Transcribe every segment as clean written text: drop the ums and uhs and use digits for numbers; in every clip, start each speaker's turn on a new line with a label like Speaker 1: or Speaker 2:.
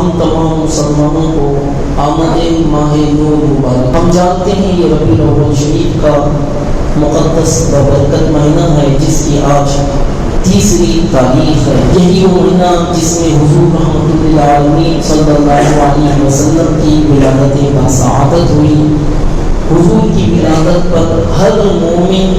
Speaker 1: ہم تمام مسلمانوں کو آمد ماہ نور مبارک۔ ہم جانتے ہیں یہ ربیع الاول شریف کا مقدس بابرکت مہینہ ہے، جس کی آج تیسری تاریخ ہے۔ یہی وہ مہینہ جس میں حضور رحمۃ للعالمین صلی اللہ علیہ وسلم کی ولادت باسعادت ہوئی۔ حضور کی ولادت پر ہر مومن،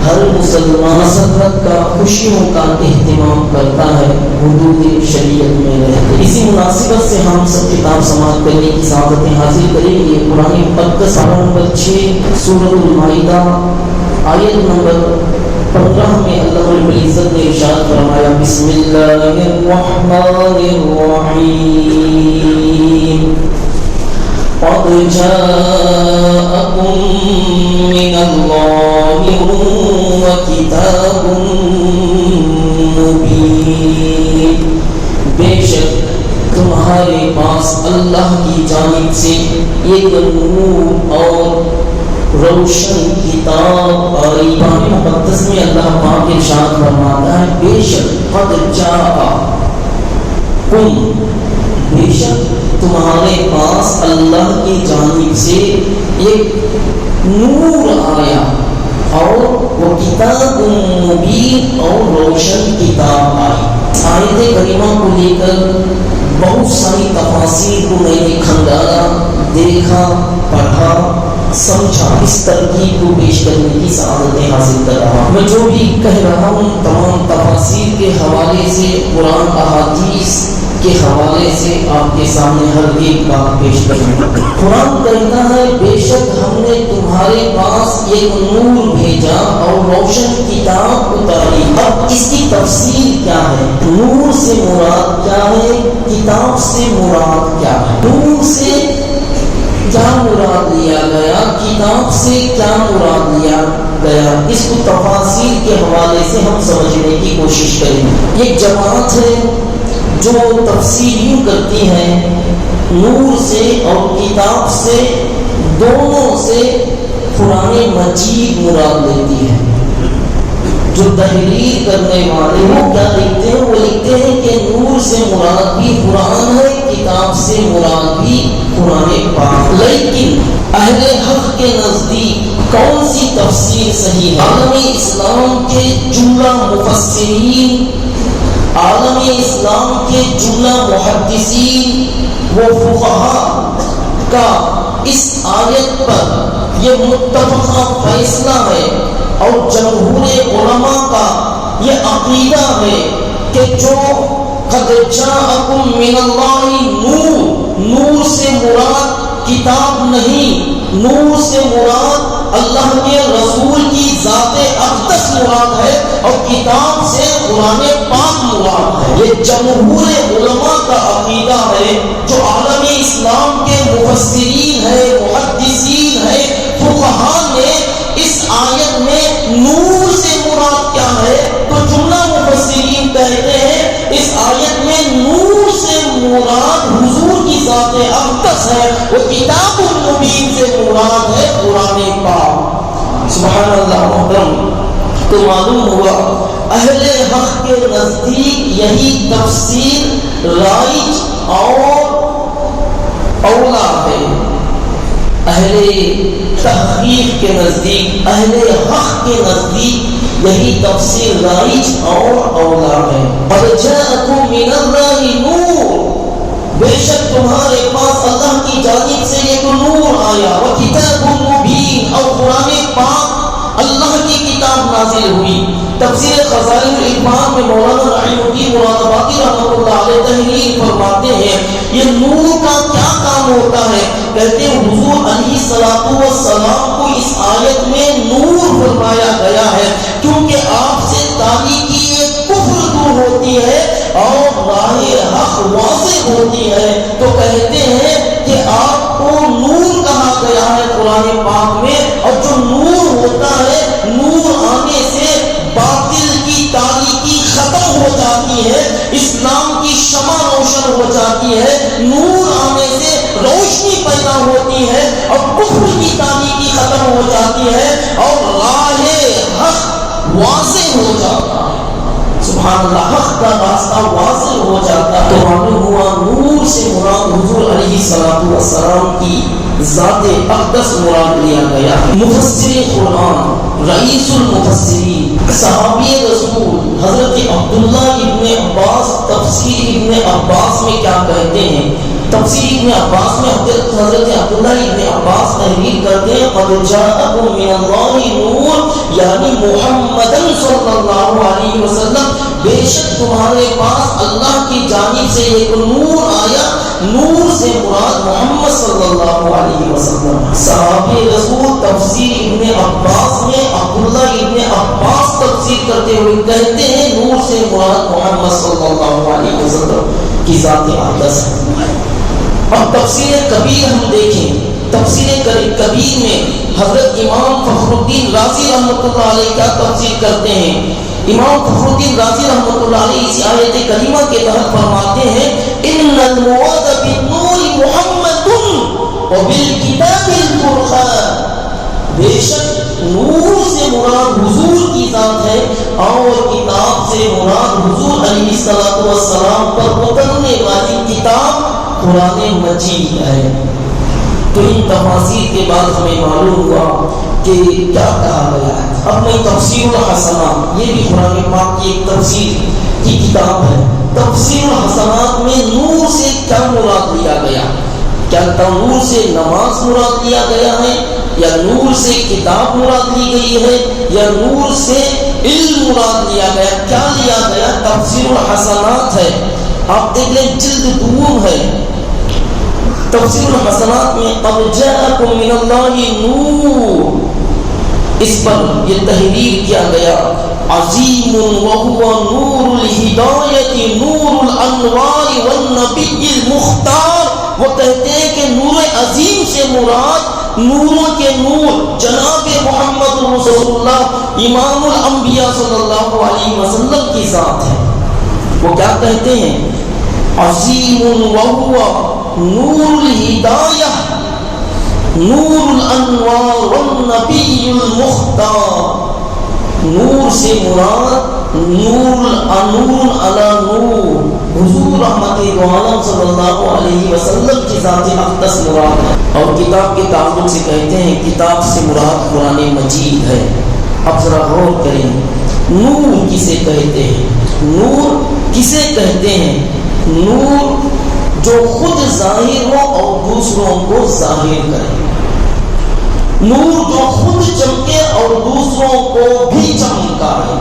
Speaker 1: ہر مسلمان مسرت کا، خوشیوں کا اہتمام کرتا ہے، حدود شریعت میں رہتے۔ اسی مناسبت سے ہم سب کتاب سماعت کرنے کی سعادتیں حاصل کریں گے۔ قرآن مقدس سورہ نمبر 6 سورۃ المائدہ آیت نمبر 15 میں اللہ رب العزت نے ارشاد فرمایا، بسم اللہ الرحمن الرحیم، قد جاءکم من اللہ نور وکتاب مبین، بے شک تمہارے پاس اللہ کی جانب سے ایک نور اور روشن کتاب آئی۔ قرآن مقدس میں اللہ پاک ارشاد فرماتا ہے، بے شک قد جاءکم، بے شک تمہارے پاس اللہ کی جانب سے ایک نور آیا، اور وہ کتاب مبین، اور روشن کتاب آئی۔ آیت کریمہ کو لے کر بہت ساری تفاسیر کو میں نے کھنگالا، دیکھا، پڑھا، سمجھا، اس ترکیب کو پیش کرنے کی سعادتیں حاصل کر رہا ہوں۔ میں جو بھی کہہ رہا ہوں تمام تفاسیر کے حوالے سے، قرآن احادیث کے حوالے سے آپ کے سامنے ہر ایک بات پیش کروں۔ قرآن کہتا ہے، بے شک ہم نے تمہارے پاس ایک نور بھیجا اور روشن کتاب اتاری۔ اب اس کی تفسیر کیا ہے؟ نور سے مراد کیا ہے؟ کتاب سے مراد کیا ہے؟ نور سے کیا مراد لیا گیا؟ کتاب سے کیا مراد لیا گیا؟ اس کو تفاسیر کے حوالے سے ہم سمجھنے کی کوشش کریں۔ ایک جماعت ہے جو تفسیر یوں کرتی ہے، نور سے اور کتاب سے، دونوں سے قرآن مجید مراد لیتی ہے۔ جو تحریر کرنے والے وہ کیا لکھتے ہیں؟ وہ لکھتے ہیں کہ نور سے مراد بھی قرآن ہے، کتاب سے مراد بھی قرآن پاک۔ لیکن اہل حق کے نزدیک کون سی تفسیر صحیح ہے؟ عالم اسلام کے جملہ مفسرین، عالم اسلام کے جملہ محدثین و فقہاء کا اس آیت پر یہ متفقہ فیصلہ ہے، اور جمہور علماء کا یہ عقیدہ ہے کہ جو قد جاءکم من اللہ نور، نور سے مراد کتاب نہیں، نور سے مراد اللہ کے رسول کی ذات اقدس مراد ہے، اور کتاب سے قرآن پاک مراد ہے۔ یہ جمہور علماء کا عقیدہ ہے، جو عالم اسلام کے مفسرین ہے، محدثین ہے، فقہاء نے اس آیت میں نور سے مراد کیا ہے؟ تو جملہ مفسرین کہتے ہیں اس آیت میں نور سے مراد حضور کی ذات اقدس ہے، وہ کتاب المبین سے مراد ہے قرآن پاک۔ سبحان اللہ محترم، تو معلوم ہوا اہل حق کے نزدیک یہی تفسیر رائج اور اولا ہے۔ اہل تحقیق کے نزدیک، اہل حق کے نزدیک یہی تفسیر رائج اور اولا ہے۔ قد جاءکم من اللہ نور، بے شک تمہارے پاس اللہ کی جانب سے ایک نور آیا، وہ کتاب مبین، اور قرآن پاک اللہ کی کتاب نازل ہوئی۔ تفسیر خزائن العرفان میں مولانا رحیم الدین مراد آبادی رحمۃ اللہ علیہ تحریر فرماتے ہیں، یہ نور کا کیا کام ہوتا ہے؟ کہتے ہیں حضور علیہ الصلوۃ والسلام کو اس آیت میں نور فرمایا گیا ہے، کیونکہ آپ سے تاریکی کفر دور ہوتی ہے اور راہ حق واضح ہوتی ہے، تو کہتے ہیں کہ آپ کو نور کہا گیا ہے قرآن پاک میں، اور جو نور ہوتا ہے، نور آنے سے باطل کی تاریکی ختم ہو جاتی ہے، اسلام کی شمع روشن ہو جاتی ہے، نور آنے سے روشنی پیدا ہوتی ہے، اور کفر کی تاریکی ختم ہو جاتی ہے، اور راہ حق واضح ہو جاتا ہے۔ سبحان اللہ، حق کا راستہ واضح ہو جاتا ہے۔ تو معلوم ہوا نور سے السلام کی ذات اقدس مراد لیا گیا ہے۔ مفسر قرآن، رئیس المفسرین، صحابی رسول حضرت عبداللہ ابن عباس تفسیر ابن عباس میں کیا کہتے ہیں؟ تفسیر ابن عباس میں حضرت عبداللہ ابن عباس تحریر کرتے ہیں قد جاءکم من اللہ نور، یعنی محمد صلی اللہ علیہ وسلم، بے شک تمہارے پاس اللہ کی جانب سے ایک نور آیا، نور سے مراد محمد صلی اللہ علیہ وسلم۔ صحابی رسول تفسیر ابن عباس میں عبداللہ ابن عباس تفسیر کرتے ہوئے کہتے ہیں نور سے مراد محمد صلی اللہ علیہ وسلم کی ذات اقدس ہے۔ اب تفسیر کبیر ہم دیکھیں، تفسیر کبیر میں حضرت امام فخر الدین رازی رحمۃ اللہ علیہ کا تفسیر کرتے ہیں۔ امام فخر الدین رازی رحمۃ اللہ علیہ اس آیت کریمہ کے تحت فرماتے ہیں ان المراد بالنور محمد وبالکتاب الفرقان، بے شک نور سے مراد حضور کی ذات ہے اور کتاب سے مراد حضور علیہ السلام پر اترنے والی کتاب قرآن مجید ہے۔ تو ان تفاسیر کے بعد ہمیں معلوم ہوا کہ کیا کہا گیا ہے۔ اب میں تفسیر الحسنات، یہ بھی قرآن پاک کی ایک تفسیر کی کتاب ہے۔ تفسیر الحسنات میں نور سے کیا مراد لیا گیا؟ کیا نور سے نماز مراد لیا گیا ہے، یا نور سے کتاب مراد لی گئی ہے، یا نور سے علم مراد لیا گیا؟ کیا لیا گیا؟ تفسیر الحسنات ہے، آپ دیکھ لیں جلد دوم ہے۔ تفسیر الحسنات میں قد جاءکم من اللہ نور، اس پر یہ تحریر کیا گیا عظیم وهو نور الہدایت نور الانوار والنبی المختار۔ وہ کہتے ہیں کہ نور عظیم سے مراد نوروں کے نور جناب محمد رسول اللہ امام الانبیاء صلی اللہ علیہ وسلم کی ذات ہے۔ وہ کیا کہتے ہیں؟ عظیم وهو نور الہدایہ نور الانوار والنبی المختار۔ نور سے مراد نور علی نور حضور رحمت عالم صلی اللہ علیہ وسلم کی ذات اقدس مراد ہے۔ اور کتاب کے تعلق سے کہتے ہیں کتاب سے مراد قرآن مجید ہے۔ اب ذرا غور کریں، نور کسے کہتے ہیں؟ نور کسے کہتے ہیں؟ نور جو خود ظاہر ہو اور دوسروں کو ظاہر کرے، نور جو خود چمکے اور دوسروں کو بھی چمکائے۔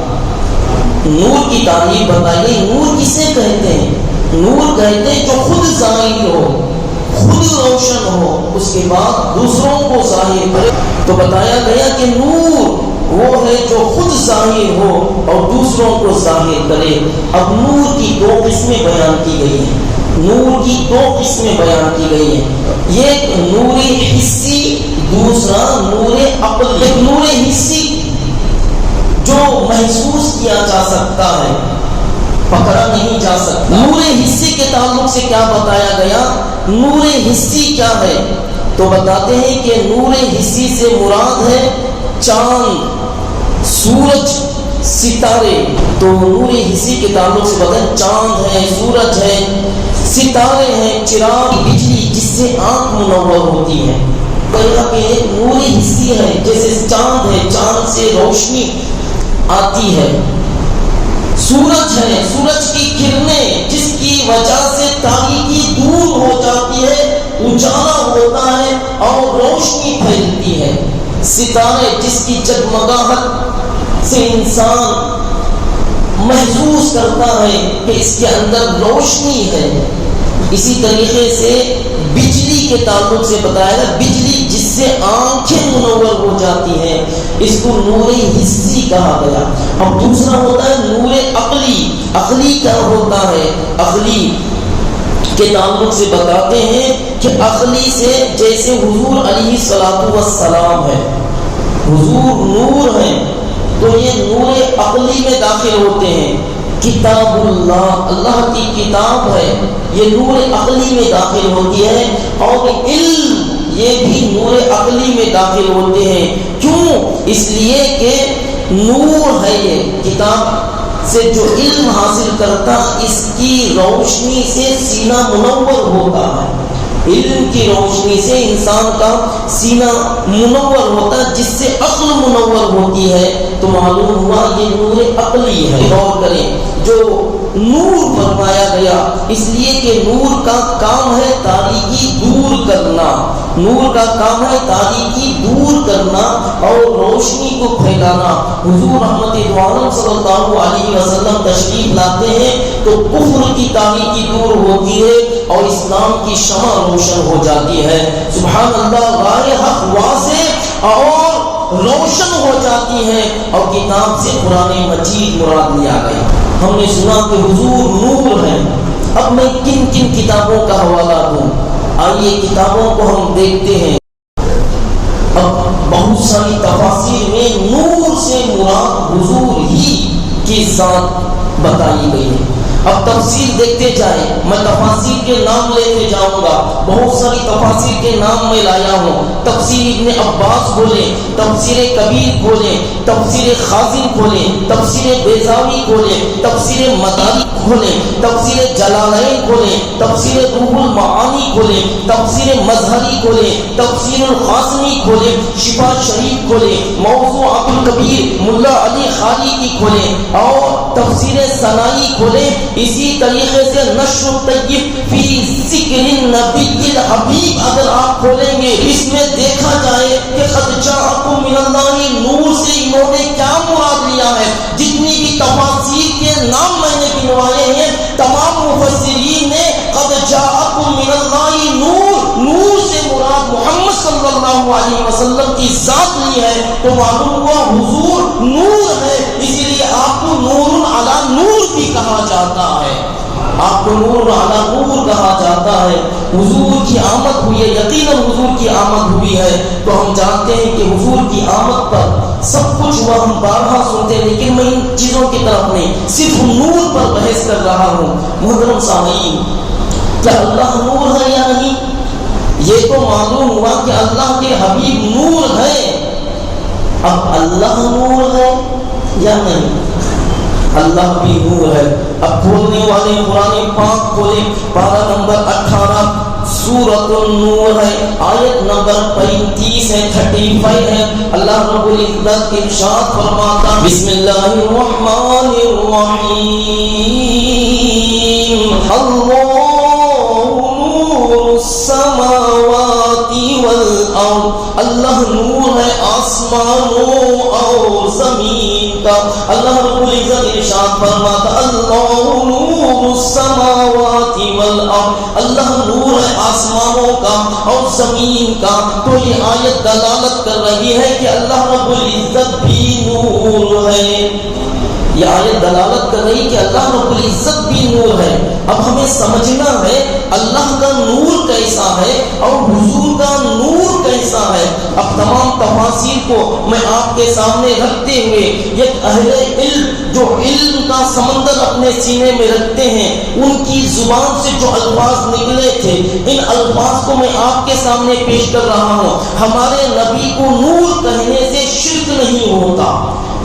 Speaker 1: نور کی تعریف بتائیے، نور کسے کہتے ہیں؟ نور کہتے ہیں جو خود ظاہر ہو، خود روشن ہو، اس کے بعد دوسروں کو ظاہر کرے۔ تو بتایا گیا کہ نور وہ ہے جو خود ظاہر ہو اور دوسروں کو ظاہر کرے۔ اب نور کی دو قسمیں بیان کی گئی ہیں، نور کی دو قسمیں بیان کی گئی ہیں، ایک نور حسی، دوسرا نور عقل۔ ایک نور حسی جو محسوس کیا جا سکتا ہے، پکڑا نہیں جا سکتا۔ نور حسی کے تعلق سے کیا بتایا گیا؟ نور حسی کیا ہے؟ تو بتاتے ہیں کہ نور حسی سے مراد ہے چاند، سورج، ستارے۔ تو نور حسی کے تعلق سے بتائیں چاند ہے، سورج ہے، ستارے ہیں، چراغ، بجلی جس سے آنکھ منور ہوتی ہے۔ کہا کہ نور حسی ہے، جیسے چاند ہے، چاند سے روشنی آتی ہے، سورج ہے، سورج کی کرنیں جس کی وجہ سے تاریکی دور ہو جاتی ہے، اجالا ہوتا ہے اور روشنی پھیلتی ہے، ستارے جس کی جگمگاہٹ سے انسان محسوس کرتا ہے کہ اس کے اندر روشنی ہے۔ اسی طریقے سے بجلی کے تعلق سے بتایا گیا، بجلی جس سے آنکھیں منور ہو جاتی ہیں، اس کو نور حسی کہا گیا۔ اب دوسرا ہوتا ہے نور عقلی۔ عقلی کیا ہوتا ہے؟ عقلی کے تعلق سے بتاتے ہیں کہ عقلی سے جیسے حضور علیہ السلام ہے، حضور نور ہے، تو یہ نور عقلی میں داخل ہوتے ہیں۔ کتاب اللہ، اللہ کی کتاب ہے، یہ نور عقلی میں داخل ہوتی ہے، اور علم یہ بھی نور عقلی میں داخل ہوتے ہیں۔ کیوں؟ اس لیے کہ نور ہے، یہ کتاب سے جو علم حاصل کرتا اس کی روشنی سے سینہ منور ہوتا ہے، علم کی روشنی سے انسان کا سینہ منور ہوتا ہے، جس سے عقل منور ہوتی ہے، تو معلوم ہوا یہ نور عقلی ہے۔ غور کریں، جو نور فرمایا گیا اس لیے کہ نور کا کام ہے تاریکی دور کرنا، نور کا کام ہے تاریکی دور کرنا اور روشنی کو پھیلانا۔ حضور رحمت عالم صلی اللہ علیہ وسلم تشریف لاتے ہیں تو کفر کی تاریکی دور ہوتی ہے اور اسلام کی شمع روشن ہو جاتی ہے۔ سبحان اللہ، راہ حق واضح اور روشن ہو جاتی ہے اور کتاب سے قرآن مجید مراد لیا گیا۔ ہم نے سنا کہ حضور نور ہیں، اب میں کن کن کتابوں کا حوالہ دوں؟ آئیے کتابوں کو ہم دیکھتے ہیں۔ اب بہت ساری تفاسیر میں نور سے مراد حضور ہی کی ذات بتائی گئی ہے۔ اب تفسیر دیکھتے جائیں، میں تفاسیر کے نام لیتے جاؤں گا، بہت ساری تفاسیر کے نام میں لایا ہوں۔ تفسیر ابن عباس کھولیں، تفسیر کبیر کھولیں، تفسیر خازن کھولیں، تفسیر بیضاوی کھولیں، تفسیر مداری کھولیں، تفسیر جلالین کھولیں، تفسیر روح المعانی کھولیں، تفسیر مظہری کھولیں، تفسیر القاسمی کھولیں، شفا شریف کھولیں، موضوعات الکبیر ملا علی خالی کی کھولیں اور تفسیر ثنائی کھولیں۔ اسی طریقے سے نشر الطیب فی ذکر النبی الحبیب اگر آپ کھولیں گے، اس میں دیکھا جائے کہ قد جاءکم من اللہ نور سے انہوں نے کیا مراد لیا ہے۔ جتنی بھی تفاسیر کے نام میں نے گنوائے ہیں، تمام مفسرین نے قد جاءکم من اللہ نور سے مراد محمد صلی اللہ علیہ وسلم کی ذات لی ہے، تو معلوم ہوا حضور نور ہے، اسی لیے آپ کو نور علی نور بھی کہا جاتا ہے، آپ کو نور علی نور کہا جاتا ہے۔ حضور کی آمد ہوئی ہے، یقیناً حضور کی آمد ہوئی ہے، تو ہم جانتے ہیں کہ حضور کی آمد پر سب کچھ ہوا، ہم بارہا سنتے ہیں، لیکن میں ان چیزوں کی طرف نہیں، صرف نور پر بحث کر رہا ہوں۔ محترم سامعین، کیا اللہ نور ہے یا نہیں؟ یہ تو معلوم ہوا کہ اللہ کے حبیب نور ہے، اب اللہ نور ہے یا نہیں؟ اللہ بھی نور ہے۔ اب کھولنے والے قرآن پاک کھولیں، پارہ نمبر 18 سورۃ النور ہے، آیت نمبر 35 ہے، 35 ہے۔ اللہ رب العزت ارشاد فرماتا، بسم اللہ الرحمن الرحیم، اللہ نور السماوات والارض، اللہ نور ہے آسمانوں اور زمین کا۔ اللہ رب العزت ارشاد فرماتا، اللہ نور السماوات والارض، اللہ نور ہے آسمانوں کا اور زمین کا۔ تو یہ آیت دلالت کر رہی ہے کہ اللہ رب العزت بھی نور ہے، یہ آیت دلالت کر رہی کہ اللہ رب العزت بھی نور ہے۔ اب ہمیں سمجھنا ہے اللہ کا نور کیسا ہے اور حضور کا نور کیسا ہے۔ اب تمام تفاسیر کو میں آپ کے سامنے رکھتے ہوئے، ایک اہل علم جو علم کا سمندر اپنے سینے میں رکھتے ہیں، ان کی زبان سے جو الفاظ نکلے تھے، ان الفاظ کو میں آپ کے سامنے پیش کر رہا ہوں۔ ہمارے نبی کو نور کہنے سے شرک نہیں ہوتا،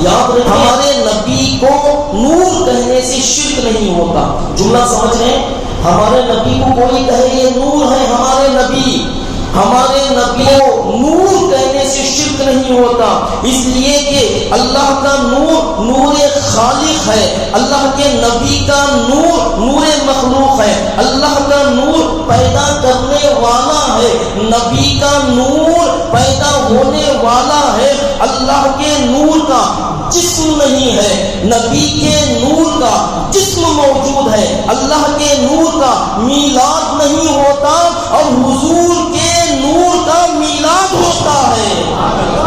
Speaker 1: یاد رکھیں، ہمارے نبی کو نور کہنے سے شرک نہیں ہوتا۔ جملہ سمجھ رہے ہیں؟ ہمارے نبی کو کوئی کہے یہ نور ہے، ہمارے نبی کو نور کہنے سے شرک نہیں ہوتا، اس لیے کہ اللہ کا نور نور خالق ہے، اللہ کے نبی کا نور نور مخلوق ہے، اللہ کا نور پیدا کرنے والا ہے، نبی کا نور پیدا ہونے والا ہے۔ اللہ کے نور کا جسم نہیں ہے، نبی کے نور کا جسم موجود ہے، اللہ کے نور کا میلاد نہیں ہوتا اور حضور کے نور کا میلاد ہوتا ہے،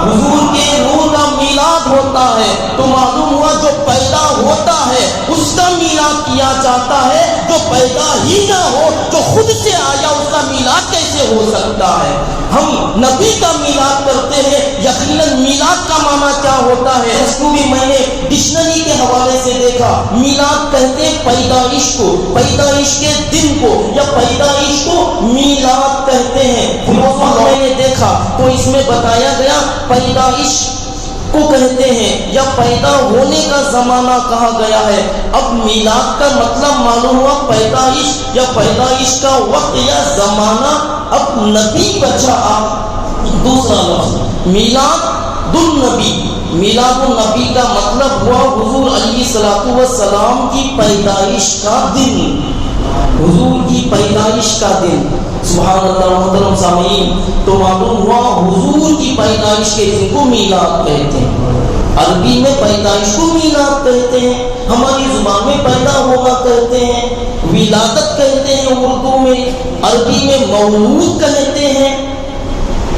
Speaker 1: حضور کے نور کا میلاد ہوتا ہے۔ تو معلوم ہوا جو پیدا ہوتا ہے اس کا میلاد کیا جاتا ہے، جو پیدا ہی نہ ہو، جو خود سے آیا، اس کا میلاد کیسے ہو سکتا ہے؟ ہم نبی کا میلاد کرتے ہیں، یقیناً میلاد کا معنی کیا ہوتا ہے اس کو بھی میں نے ڈکشنری کے حوالے سے دیکھا۔ میلاد کہتے ہیں پیدائش کو، پیدائش کے دن کو یا پیدائش کو میلاد کہتے ہیں۔ پھر میں نے دیکھا تو اس میں بتایا گیا پیدائش کو کہتے ہیں یا پیدا ہونے کا زمانہ کہا گیا ہے. اب میلاد کا مطلب معلوم ہوا پیدائش یا پیدائش کا وقت یا زمانہ. اب نبی بچا. آپ دوسرا لفظ میلاد النبی. میلاد النبی کا مطلب ہوا حضور علیہ الصلوۃ والسلام کی پیدائش کا دن. حضور کی پیدائش کا دن. سبحان اللہ. محترم سامعین، تو معلوم ہوا حضور کی پیدائش کے دن کو میلاد کہتے ہیں. عربی میں پیدائش کو میلاد کہتے ہیں، ہماری زبان میں پیدا ہونا کہتے ہیں، ولادت کہتے ہیں اردو میں، عربی میں مولود کہتے ہیں.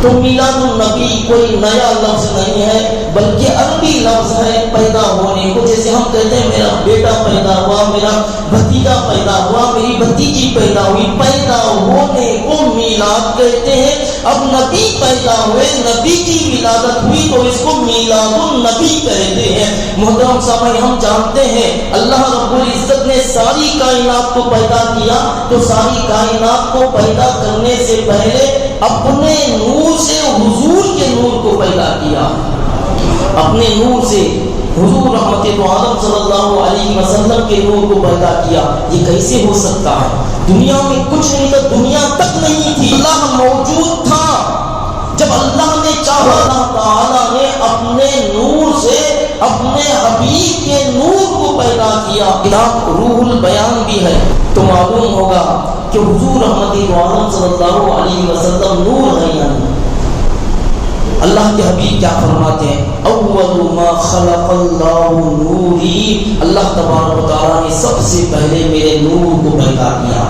Speaker 1: تو میلاد النبی کوئی نیا لفظ نہیں ہے بلکہ عربی لفظ ہے پیدا ہونے کو. جیسے ہم کہتے ہیں میرا بیٹا پیدا ہوا، میرا بھتیجا پیدا ہوا، میری بھتیجی پیدا ہوئی. پیدا ہونے کو میلاد کہتے ہیں. اب نبی پیدا ہوئے، نبی کی ولادت ہوئی تو اس کو میلاد النبی کہتے ہیں. محترم سامعین، ہم جانتے ہیں اللہ رب العزت نے ساری کائنات کو پیدا کیا تو ساری کائنات کو پیدا کرنے سے پہلے اپنے نور سے حضور کے نور کو پیدا کیا. اپنے نور سے حضور رحمت عالم صلی اللہ علیہ وسلم کے نور کو پیدا کیا. یہ کیسے ہو سکتا ہے؟ دنیا میں کچھ نہیں تھا، دنیا تک نہیں تھی، اللہ موجود تھا. جب اللہ نے چاہا اللہ تعالی نے اپنے نور سے اپنے حبیب کے نور کو پیدا کیا. کتاب روح البیان بھی ہے تو معلوم ہوگا کہ حضور رحمت عالم صلی اللہ علیہ وسلم نور ہے. یعنی اللہ کے حبیب کیا فرماتے ہیں؟ اول ما خلق اللہ نوری. اللہ تبارک و تعالیٰ نے سب سے پہلے میرے نور کو پیدا کیا.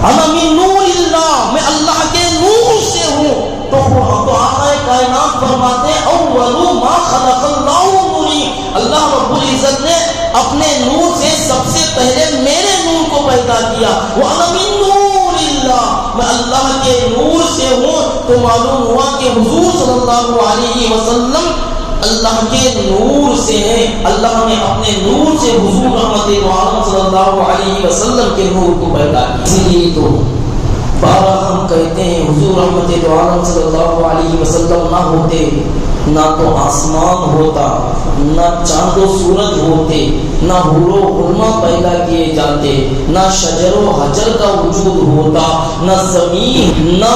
Speaker 1: انا من نور اللہ، میں اللہ کے نور سے ہوں. تو آقا کائنات فرماتے ہیں اول ما خلق اللہ نوری. اللہ رب العزت نے اپنے نور سے سب سے پہلے میرے نور کو پیدا کیا. وانا من نور اللہ، میں اللہ کے نور سے ہوں. تو معلوم ہوا کہ حضور صلی اللہ علیہ وسلم اللہ کے نور سے ہیں. اللہ نے اپنے نور سے حضور رحمت عالم صلی اللہ علیہ وسلم کے نور کو پیدا کیا. اسی لیے تو بارہ ہم کہتے ہیں حضور رحمت عالم صلی اللہ علیہ وسلم نہ ہوتے نہ تو آسمان ہوتا، نہ چاند و سورج ہوتے، نہ حور و غلما پیدا کیے جاتے، نہ شجر و حجر کا وجود ہوتا، نہ زمین، نہ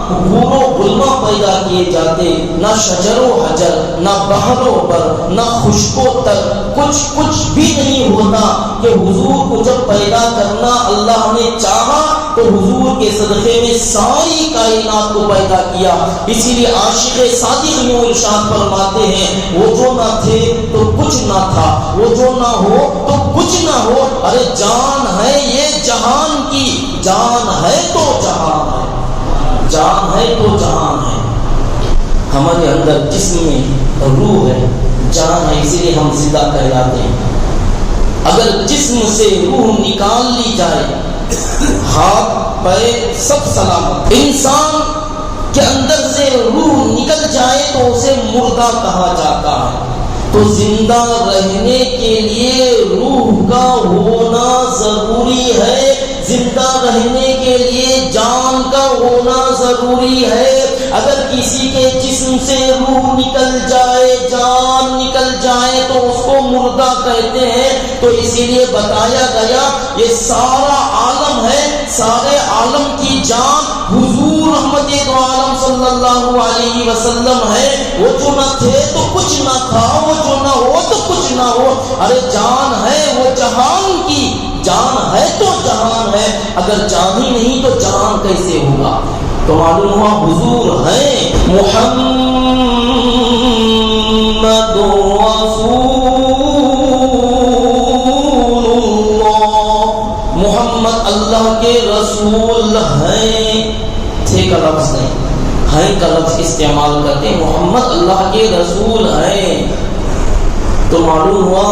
Speaker 1: حور و غلما پیدا کیے جاتے، نہ شجر و حجر، نہ بحروں پر، نہ خشکوں تک کچھ بھی نہیں ہوتا کہ حضور کو جب پیدا کرنا اللہ نے چاہا تو حضور کے صدقے میں ساری کائنات کو پیدا کیا. اسی لیے عاشق صادق یوں ارشاد فرماتے ہیں وہ جو نہ تھے تو کچھ نہ تھا، وہ جو نہ ہو تو کچھ نہ ہو. ارے جان ہے یہ جہان کی، جان ہے تو جہان ہے، جان ہے تو جہان ہے. ہمارے اندر جسم میں روح ہے، جان ہے، اسی لیے ہم زندہ کہلاتے ہیں. اگر جسم سے روح نکال لی جائے، ہاتھ پیر سب سلامت، انسان کے اندر سے روح نکل جائے تو اسے مردہ کہا جاتا ہے. تو زندہ رہنے کے لیے روح کا ہونا ضروری ہے، زندہ رہنے کے لیے جان کا ہونا ضروری ہے. اگر کسی کے جسم سے روح نکل جائے، جان نکل جائے تو اس کو مردہ کہتے ہیں. تو اسی لیے بتایا گیا یہ سارا عالم ہے، سارے عالم کی جان حضور رحمت عالم صلی اللہ علیہ وسلم ہے. وہ جو نہ تھے تو کچھ نہ تھا، وہ جو نہ ہو تو کچھ نہ ہو. ارے جان ہے وہ جہان کی، جان ہے تو جہان ہے. اگر جان ہی نہیں تو جہان کیسے ہوگا؟ تو معلوم ہوا حضور ہیں محمد رسول اللہ، محمد اللہ کے رسول ہیں. تھے کا لفظ نہیں، ہیں کا لفظ استعمال کرتے ہیں. محمد اللہ کے رسول ہیں. تو معلوم ہوا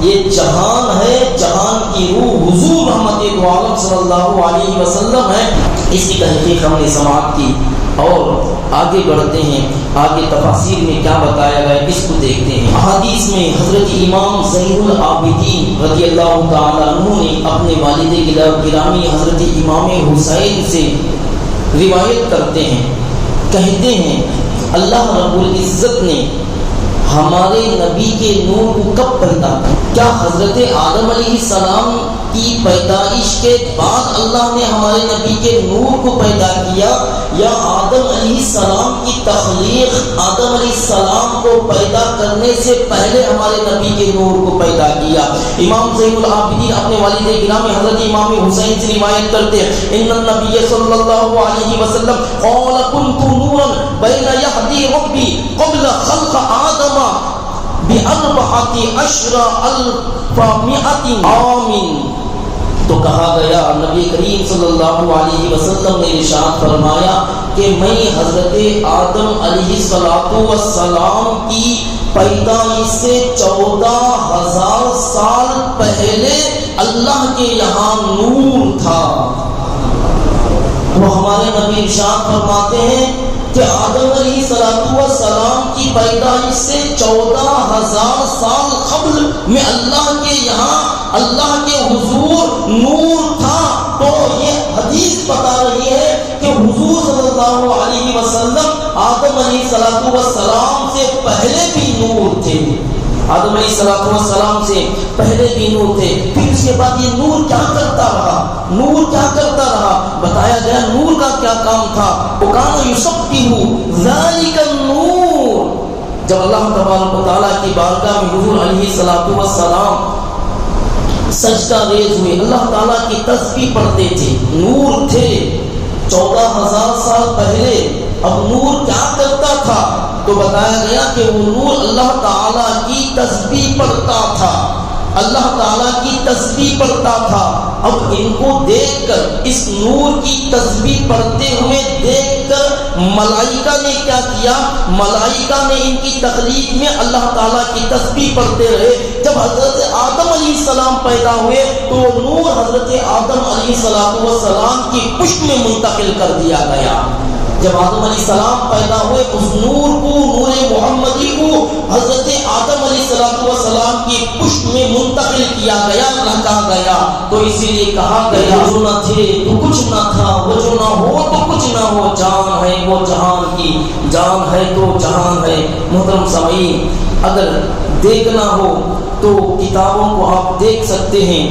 Speaker 1: یہ جہان ہے، جہان کی روح حضور رحمت عالم صلی اللہ علیہ وسلم ہے. اس کی تحقیق ہم نے سماعت کی اور آگے بڑھتے ہیں. آگے تفاسیر میں کیا بتایا گیا اس کو دیکھتے ہیں. احادیث میں حضرت امام زین العابدین رضی اللہ تعالیٰ عنہ نے اپنے والد گرامی حضرت امام حسین سے روایت کرتے ہیں، کہتے ہیں اللہ رب العزت نے ہمارے نبی کے نور کو کب پیدا کیا؟ کیا حضرت آدم علیہ السلام کی پیدائش کے بعد اللہ نے ہمارے نبی کے نور کو پیدا کیا، یا آدم علیہ السلام کی تخلیق، آدم علیہ السلام کو پیدا کرنے سے پہلے ہمارے نبی کے نور کو پیدا کیا؟ امام زین العابدین اپنے والد گرامی حضرت امام حسین سے روایت کرتے ہیں، ان النبی صلی اللہ علیہ وسلم قال كنت نورا بین یہدی ربی قبل خلق آدم ب14,100 عام۔ تو کہا گیا، نبی کریم صلی اللہ علیہ وسلم نے ارشاد فرمایا کہ میں حضرت آدم علیہ السلام کی پیدائش سے 14,000 سال پہلے اللہ کے یہاں نور تھا۔ وہ ہمارے نبی ارشاد فرماتے ہیں کہ آدم علیہ السلام کی پیدائش سے 14,000 سال قبل میں اللہ کے یہاں، اللہ کے حضور نور تھا۔ تو یہ حدیث بتا رہی ہے کہ حضور صلی اللہ علیہ وسلم آدم علیہ السلام سے پہلے بھی نور تھے، آدم علیہ السلام سے پہلے بھی نور تھے۔ پھر اس کے بعد یہ نور کیا کرتا رہا؟ نور کیا کرتا رہا؟ بتایا گیا نور کا کیا کام تھا۔ وَكَانَ يُسَبِّحُ ذَلِكَ النُّورُ، جب اللہ تبارک و تعالیٰ کی بارگاہ میں حضور علیہ السلام سجدہ ریز ہوئے، اللہ تعالیٰ کی تسبیح پڑھتے تھے، نور تھے 14,000 سال پہلے۔ اب نور کیا کرتا تھا؟ تو بتایا گیا کہ وہ نور اللہ تعالیٰ کی تسبیح پڑھتا تھا، اللہ تعالیٰ کی تسبیح پڑھتا تھا۔ اب ان کو دیکھ کر، اس نور کی تسبیح پڑھتے ہوئے دیکھ کر ملائکہ نے کیا کیا؟ ملائکہ نے ان کی تخلیق میں اللہ تعالیٰ کی تسبیح پڑھتے رہے۔ جب حضرت آدم علیہ السلام پیدا ہوئے تو وہ نور حضرت آدم علیہ السلام کی پشت میں منتقل کر دیا گیا۔ جب آدم علیہ السلام پیدا ہوئے، اس نور کو، نور محمدی کو حضرت آدم علیہ السلام کی پشت میں منتقل کیا گیا، رکھا گیا۔ تو اسی لیے کہا گیا، جو نہ تھے تو کچھ نہ تھا، وہ جو نہ ہو تو کچھ نہ ہو، جان ہے وہ جہان کی، جان ہے تو جہان ہے۔ محترم سامعین، اگر دیکھنا ہو تو کتابوں کو آپ دیکھ سکتے ہیں۔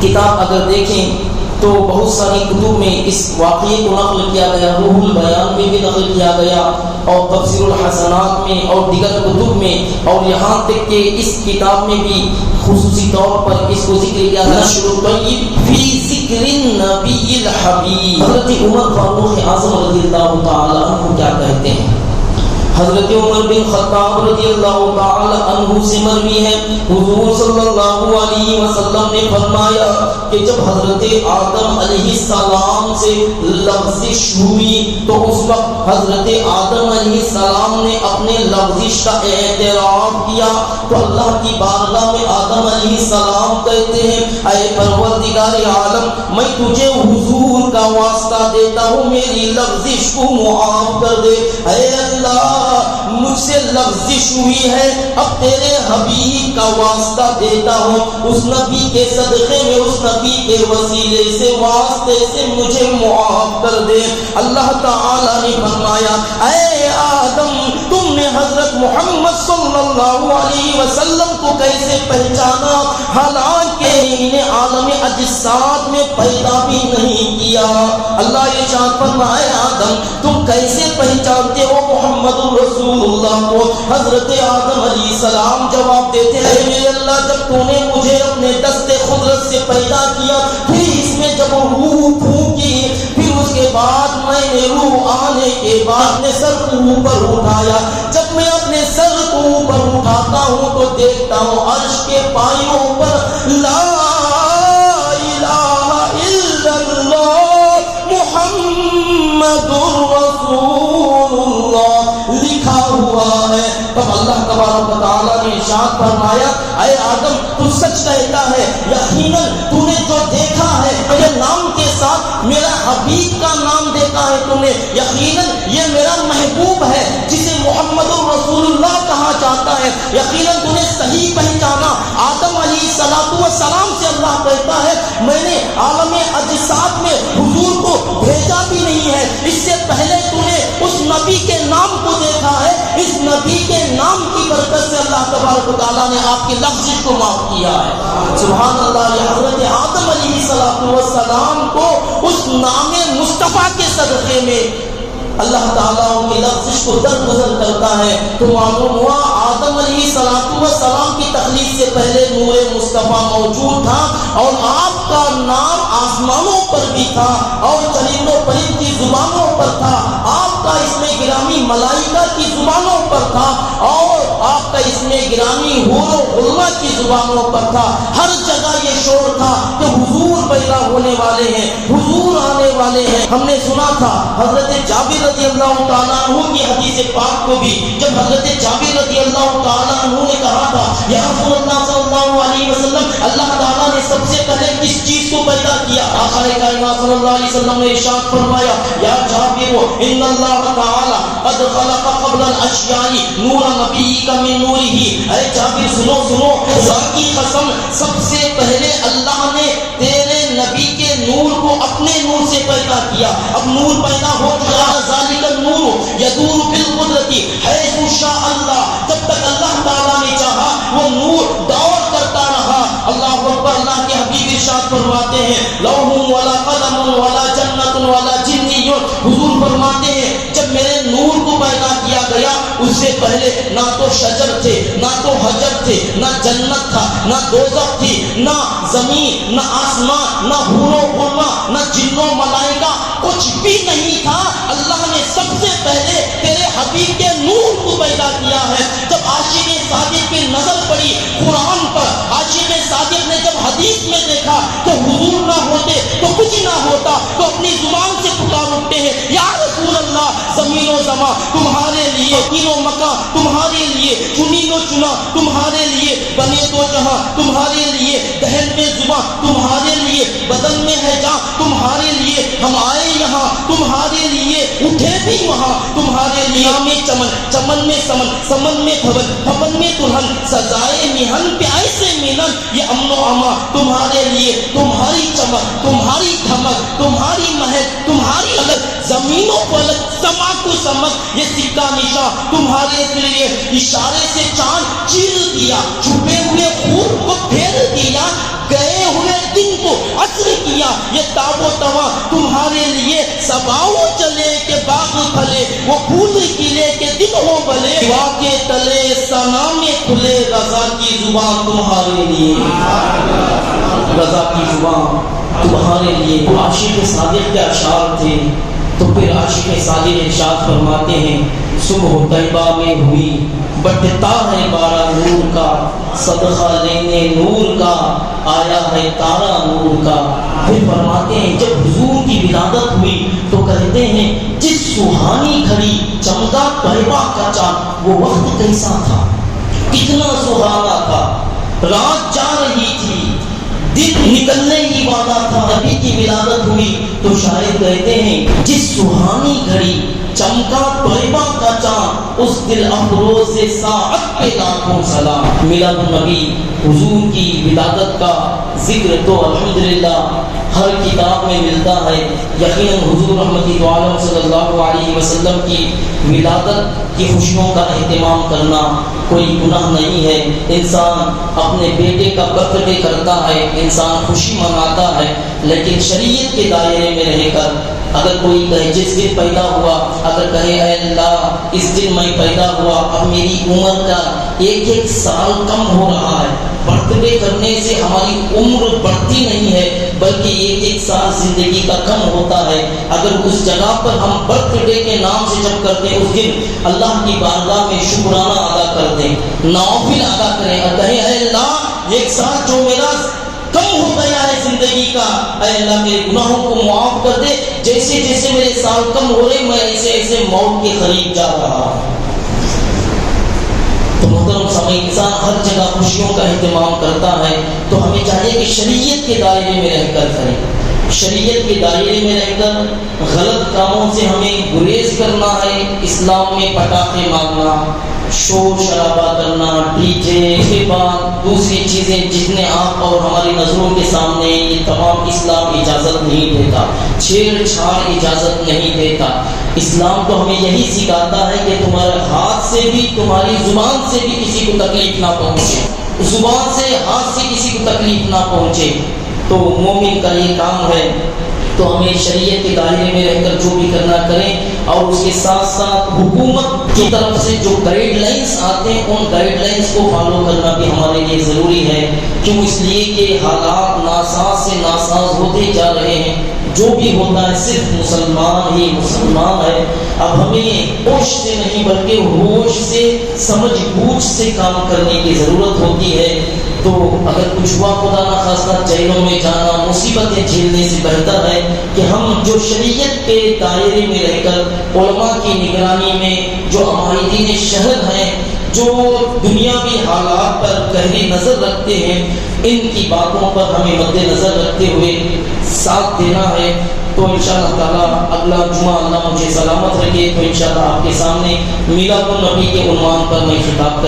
Speaker 1: کتاب اگر دیکھیں تو بہت ساری کتب میں اس واقعے کو نقل کیا گیا، روح البیان میں بھی نقل کیا گیا، اور تفسیر الحسنات میں اور دیگر کتب میں، اور یہاں تک کہ اس کتاب میں بھی خصوصی طور پر اس کو ذکر کیا گیا، نشر الطیب فی ذکر النبی الحبیب۔ حضرت عمر فاروق اعظم رضی اللہ تعالی عنہ کیا کہتے ہیں؟ حضرت عمر بن خطاب رضی اللہ تعالی عنہ سے مروی ہے، حضور صلی اللہ علیہ وسلم نے فرمایا کہ جب حضرت آدم علیہ السلام سے لغزش ہوئی تو اس وقت حضرت آدم علیہ السلام نے اپنے لغزش کا اعتراف کیا، تو اللہ کی بارگاہ میں آدم علیہ السلام کہتے ہیں، اے پروردگار عالم، میں تجھے حضور کا واسطہ دیتا ہوں، میری لغزش کو معاف کر دے۔ اے اللہ، مجھ سے لغزش ہوئی ہے، اب تیرے حبیب کا واسطہ دیتا ہوں، اس نبی کے صدقے میں، اس نبی کے وسیلے سے، واسطے سے مجھے معاف کر دے۔ اللہ تعالی نے فرمایا، اے آدم، تم نے حضرت محمد صلی اللہ علیہ وسلم کو کیسے پہچانا؟ حالانکہ انہیں عالم اجساد میں پیدا بھی نہیں کیا۔ اللہ ارشاد فرمایا، آدم تم کیسے پہچانتے ہو محمد رسول اللہ کو؟ حضرت آدم علیہ السلام جواب دیتے ہیں، میرے اللہ، جب تو نے مجھے اپنے دست قدرت سے پیدا کیا، پھر اس میں جب روح پھونکی، پھر اس کے بعد میں نے روح آنے کے بعد اپنے سر کو اوپر اٹھایا، جب میں اپنے سر کو اوپر اٹھاتا ہوں تو دیکھتا ہوں عرش کے پائیوں پر لا الہ الا اللہ محمد رسول اللہ لکھا ہوا ہے۔ تب اللہ تبارک و تعالیٰ نے ارشاد فرمایا، اے آدم، تو سچ کہتا ہے، یقیناً تو نے جو دیکھا ہے میرے نام کے ساتھ، میرا حبیب کا نام دیکھا ہے تو نے، یقیناً یہ میرا محبوب ہے جسے محمد رسول اللہ کہا جاتا ہے، یقیناً تو نے صحیح پہچانا۔ آدم علیہ السلام سے اللہ کہتا ہے، میں نے عالم اجساد میں حضور کو بھیجا بھی نہیں ہے، اس سے پہلے تو نے اس نبی کے نام کو دیکھا ہے، اس نبی کے نام کی برکت سے اللہ تبارک و تعالیٰ نے آپ کے لفظ کو معاف کیا ہے. سبحان اللہ. یہ حضرت آدم علیہ السلام کو اس نام مصطفیٰ کے صدقے میں اللہ تعالیٰ ان کے لفظ کو درگزر کرتا ہے. تو معلوم ہوا آدم علیہ السلام کی تخلیق سے پہلے نور مصطفیٰ موجود تھا اور آپ کا نام آسمانوں پر بھی تھا اور چرندوں پرند کی زبانوں پر تھا. آپ کا اسم گرامی ملائکہ کی زبانوں پر تھا اور آپ کا اسم گرامی حور و غلمہ کی زبانوں پر تھا. ہر جگہ یہ شور تھا کہ حضور پیدا ہونے والے ہیں, حضور آنے والے ہیں. ہم نے سنا تھا حضرت جابر رضی اللہ تعالیٰ عنہ کی حدیث پاک کو بھی, جب حضرت جابر رضی اللہ تعالیٰ عنہ نے کہا تھا یا رسول اللہ صلی اللہ علیہ وسلم, اللہ تعالیٰ نے سب سے پہلے کس چیز کو پیدا کیا؟ آقا کائنات صلی اللہ علیہ وسلم نے ارشاد فرمایا یا جابر ان اللہ تعالیٰ قد خلق قبل الاشیاء نور نبیک من نورہ. اے جابر سنو سنو, خدا کی قسم سب سے پہلے اللہ نے تیرے نبی کے نور کو اپنے نور سے پیدا کیا. اب نور پیدا ہو چکا, ذالک النور یدور بالقدرت حیث شاء اللہ. جب تک اللہ تعالیٰ نے چاہا وہ نور دور کرتا رہا. اللہ اکبر. اللہ کے حبیب ارشاد فرماتے ہیں لوح ولا قلم ولا جنت ولا جنی. حضور فرماتے ہیں جب میرے نور کو پیدا کیا گیا اس سے پہلے نہ تو شجر تھے, نہ تو حجر تھے, نہ جنت تھا, نہ دوزخ تھی, نہ زمین, نہ آسمان, نہ حور و غلمہ, نہ جن و ملائکہ, کچھ بھی نہیں تھا. اللہ نے سب سے پہلے تیرے حبیب کے نور کو پیدا کیا ہے. جب عاشق صادق کی نظر پڑی قرآن پر, عاشق صادق نے جب حدیث میں دیکھا کہ حضور نہ ہوتے تو کچھ نہ ہوتا, تو اپنی زبان سے پکار اٹھتے ہیں یا رسول اللہ, زمین و زمان تمہارے لیے, تین و مکان تمہارے لیے, چنین و چنا تمہارے لیے, بنے دو جہاں تمہارے لیے, دہن میں زبان تمہارے لیے, بدن میں ہے جان تمہارے لیے, ہم آئے یہاں تمہارے لیے, اٹھے بھی وہاں تمہارے لیے. میں چمن, چمن میں سمن, سمن میں بھون, بھون میں دلہن, سزائے مہن پیائے سے ملن, یہ امن و امان تمہارے لیے. تمہاری چمک, تمہاری دھمک, تمہاری محل, تمہاری الگ, زمین و فلک, سما کو سمک, یہ سکہ نشان تمہارے لیے. اشارے سے چاند چیر دیا, چھپے ہوئے خون کو پھیر دیا, گئے ہوئے دن کو عصر کیا, یہ تاب و توا تمہارے لیے. سباؤ چلے کہ باغ پھلے, وہ پھول کھلے کہ دن ہو بھلے, دعا کے تلے ثنا میں کھلے, رضا کی زبان تمہارے لیے, رضا کی زبان تمہارے لیے. عاشق صادق کے اشعار تھے. تو پھر عاشق صادق ارشاد فرماتے ہیں صبح طیبہ میں ہوئی بٹتا ہے بارہ نور کا, صدقہ لینے نور کا آیا ہے تارا نور کا. پھر فرماتے ہیں جب حضور کی ولادت ہوئی تو کہتے ہیں جس سہانی گھڑی چمکا طیبہ کا چاند, وہ وقت کیسا تھا, کتنا سہانا تھا. رات جا رہی تھی, دن نکلنے ہی والا تھا, نبی کی ولادت ہوئی تو شاعر کہتے ہیں جس سہانی گھڑی چمکا طیبہ کا چاند, اس دل افروز ساعت پہ لاکھوں سلام. میلاد النبی حضور کی ولادت کا ذکر تو الحمدللہ ہر کتاب میں ملتا ہے. یقیناً حضور رحمت عالم صلی اللہ علیہ وسلم کی ولادت کی خوشیوں کا اہتمام کرنا کوئی گناہ نہیں ہے. انسان اپنے بیٹے کا برتھ ڈے کرتا ہے, انسان خوشی مناتا ہے, لیکن شریعت کے دائرے میں رہ کر اگر کوئی کہے جس دن پیدا ہوا, اگر کہے اے اللہ اس دن میں پیدا ہوا, اب میری عمر کا ایک ایک سال کم ہو رہا ہے. برتھ ڈے کرنے سے ہماری عمر بڑھتی نہیں ہے بلکہ ایک ایک سال زندگی کا کم ہوتا ہے. اگر اس جگہ پر ہم برتھ ڈے کے نام سے جب کرتے ہیں اس دن اللہ کی بارگاہ میں شکرانہ ادا کرتے, نوافل ادا کریں اور کہیں اے اللہ ایک سال جو میرا کم ہو گیا ہے زندگی کا, اے اللہ میرے گناہوں کو معاف کر دے, جیسے جیسے میرے سال کم ہو رہے میں ایسے ایسے موت کے قریب جا رہا ہوں. تو محترم سامعین, انسان ہر جگہ خوشیوں کا اہتمام کرتا ہے تو ہمیں چاہیے کہ شریعت کے دائرے میں رہ کر کریں. شریعت کے دائرے میں رہ کر غلط کاموں سے ہمیں گریز کرنا ہے. اسلام میں پٹاخے مارنا, شور شرابہ کرنا، ڈی جے، اس کے بعد دوسری چیزیں جتنے آپ اور ہماری نظروں کے سامنے، یہ تمام اسلام اجازت نہیں دیتا، چھیڑ چھاڑ اجازت نہیں دیتا۔ اسلام تو ہمیں یہی سکھاتا ہے کہ تمہارے ہاتھ سے بھی، تمہاری زبان سے بھی کسی کو تکلیف نہ پہنچے، زبان سے، ہاتھ سے کسی کو تکلیف نہ پہنچے۔ تو مومن کا یہ کام ہے، تو ہمیں شریعت کے دائرے میں رہ کر جو بھی کرنا کریں، اور اس کے ساتھ ساتھ حکومت کی طرف سے جو گائیڈ لائنز آتے ہیں ان گائیڈ لائنز کو فالو کرنا بھی ہمارے لیے ضروری ہے۔ کیوں؟ اس لیے کہ حالات ناساز سے ناساز ہوتے جا رہے ہیں، جو بھی ہوتا ہے صرف مسلمان ہی مسلمان ہے۔ اب ہمیں ہوش سے نہیں بلکہ ہوش سے، سمجھ بوجھ سے کام کرنے کی ضرورت ہوتی ہے۔ تو اگر کچھ ہوا خدا نہ خواستہ جیلوں میں جانا، مصیبتیں جھیلنے سے بہتر ہے کہ ہم جو شریعت کے دائرے میں رہ کر علماء کی نگرانی میں، جو عمائدین شہر ہیں، جو دنیاوی حالات پر گہری نظر رکھتے ہیں، ان کی باتوں پر ہمیں مد نظر رکھتے ہوئے ساتھ دینا ہے۔ تو انشاءاللہ تعالیٰ اگلا جمعہ اللہ مجھے سلامت رکھے تو انشاءاللہ آپ کے سامنے میلاد النبی کے عنوان پر میں خطاب کر